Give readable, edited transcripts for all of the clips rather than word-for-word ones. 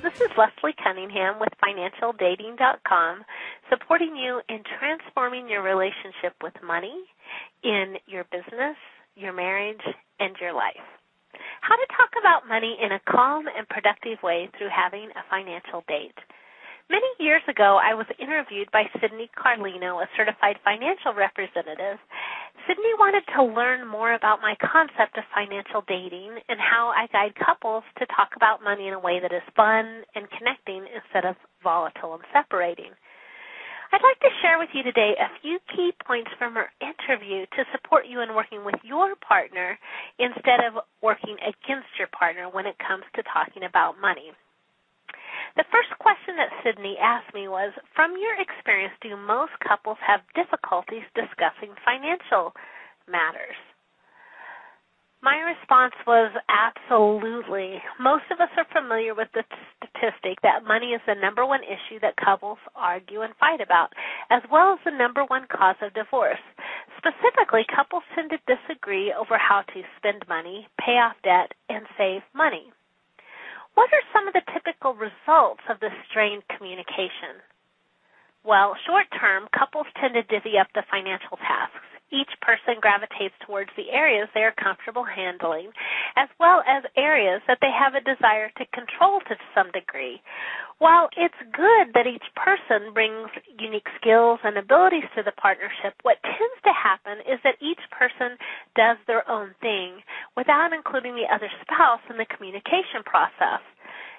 This is Leslie Cunningham with FinancialDating.com, supporting you in transforming your relationship with money in your business, your marriage, and your life. How to talk about money in a calm and productive way through having a financial date. Many years ago, I was interviewed by Sydney Carlino, a certified financial representative. Sydney wanted to learn more about my concept of financial dating and how I guide couples to talk about money in a way that is fun and connecting instead of volatile and separating. I'd like to share with you today a few key points from our interview to support you in working with your partner instead of working against your partner when it comes to talking about money. The first question that Sydney asked me was, from your experience, do most couples have difficulties discussing financial matters? My response was absolutely. Most of us are familiar with the statistic that money is the number one issue that couples argue and fight about, as well as the number one cause of divorce. Specifically, couples tend to disagree over how to spend money, pay off debt, and save money. What are some of the typical results of this strained communication? Well, short term, couples tend to divvy up the financial tasks. Each person gravitates towards the areas they are comfortable handling, as well as areas that they have a desire to control to some degree. While it's good that each person brings unique skills and abilities to the partnership, what tends to happen is that each person does their own thing without including the other spouse in the communication process.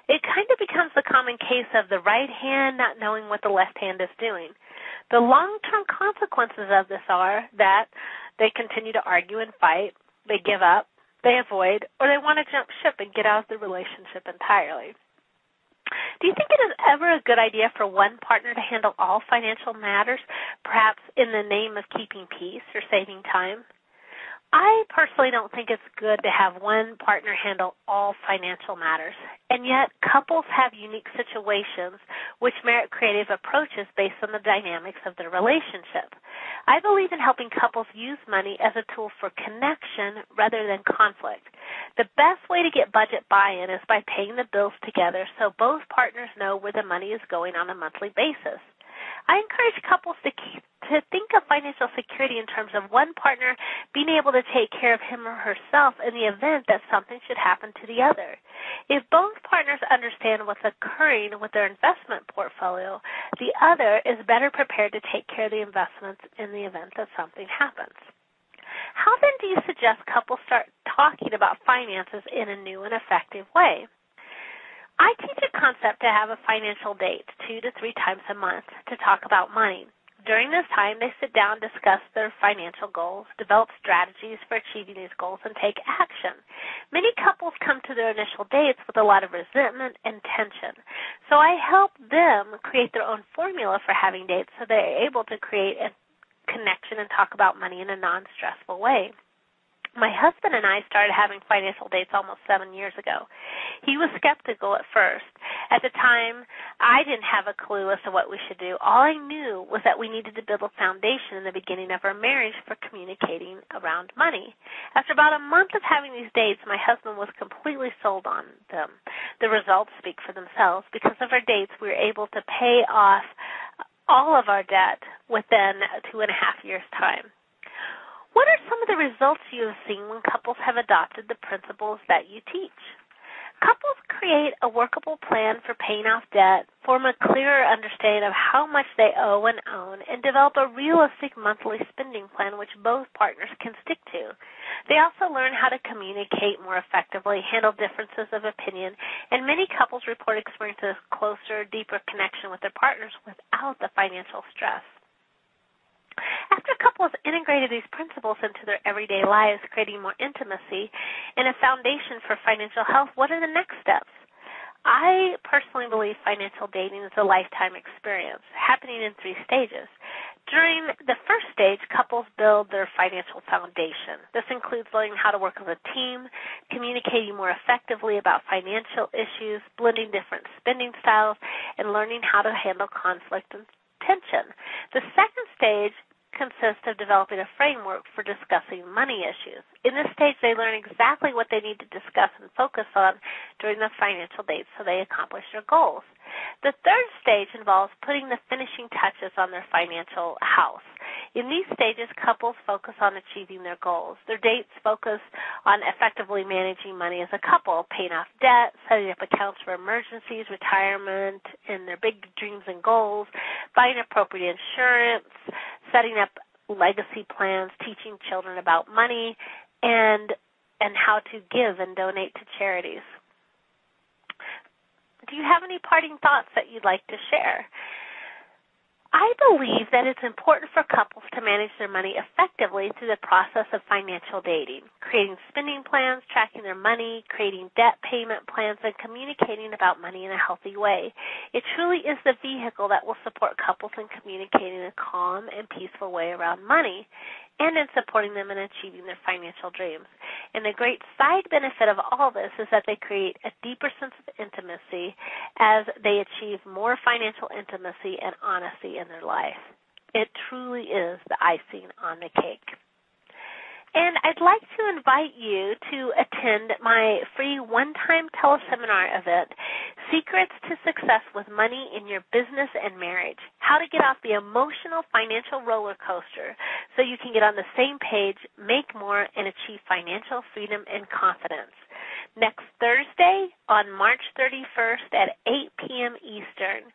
It kind of becomes the common case of the right hand not knowing what the left hand is doing. The long-term consequences of this are that they continue to argue and fight, they give up, they avoid, or they want to jump ship and get out of the relationship entirely. Do you think it is ever a good idea for one partner to handle all financial matters, perhaps in the name of keeping peace or saving time? I personally don't think it's good to have one partner handle all financial matters, and yet couples have unique situations which merit creative approaches based on the dynamics of their relationship. I believe in helping couples use money as a tool for connection rather than conflict. The best way to get budget buy-in is by paying the bills together so both partners know where the money is going on a monthly basis. I encourage couples to think of financial security in terms of one partner being able to take care of him or herself in the event that something should happen to the other. If both partners understand what's occurring with their investment portfolio, the other is better prepared to take care of the investments in the event that something happens. How then do you suggest couples start talking about finances in a new and effective way? I teach a concept to have a financial date 2 to 3 times a month to talk about money. During this time, they sit down, discuss their financial goals, develop strategies for achieving these goals, and take action. Many couples come to their initial dates with a lot of resentment and tension. So I help them create their own formula for having dates so they're able to create a connection and talk about money in a non-stressful way. My husband and I started having financial dates almost 7 years ago. He was skeptical at first. At the time, I didn't have a clue as to what we should do. All I knew was that we needed to build a foundation in the beginning of our marriage for communicating around money. After about a month of having these dates, my husband was completely sold on them. The results speak for themselves. Because of our dates, we were able to pay off all of our debt within 2.5 years' time. What are some of the results you have seen when couples have adopted the principles that you teach? Couples create a workable plan for paying off debt, form a clearer understanding of how much they owe and own, and develop a realistic monthly spending plan which both partners can stick to. They also learn how to communicate more effectively, handle differences of opinion, and many couples report experiencing a closer, deeper connection with their partners without the financial stress. After couples integrated these principles into their everyday lives, creating more intimacy and a foundation for financial health, what are the next steps? I personally believe financial dating is a lifetime experience, happening in 3 stages. During the first stage, couples build their financial foundation. This includes learning how to work as a team, communicating more effectively about financial issues, blending different spending styles, and learning how to handle conflict and tension. The second stage consists of developing a framework for discussing money issues. In this stage, they learn exactly what they need to discuss and focus on during the financial date so they accomplish their goals. The third stage involves putting the finishing touches on their financial house. In these stages, couples focus on achieving their goals. Their dates focus on effectively managing money as a couple, paying off debt, setting up accounts for emergencies, retirement, and their big dreams and goals, buying appropriate insurance, setting up legacy plans, teaching children about money, and how to give and donate to charities. Do you have any parting thoughts that you'd like to share? I believe that it's important for couples to manage their money effectively through the process of financial dating, creating spending plans, tracking their money, creating debt payment plans, and communicating about money in a healthy way. It truly is the vehicle that will support couples in communicating in a calm and peaceful way around money and in supporting them in achieving their financial dreams. And the great side benefit of all this is that they create a deeper sense of intimacy as they achieve more financial intimacy and honesty in their life. It truly is the icing on the cake. And I'd like to invite you to attend my free one-time teleseminar event, Secrets to Success with Money in Your Business and Marriage, how to get off the emotional financial roller coaster so you can get on the same page, make more, and achieve financial freedom and confidence. Next Thursday on March 31st at 8 p.m. Eastern.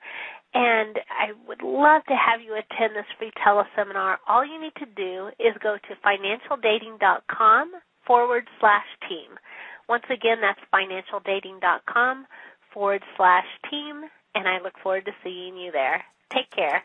And I would love to have you attend this free teleseminar. All you need to do is go to financialdating.com/team. Once again, that's financialdating.com/team, and I look forward to seeing you there. Take care.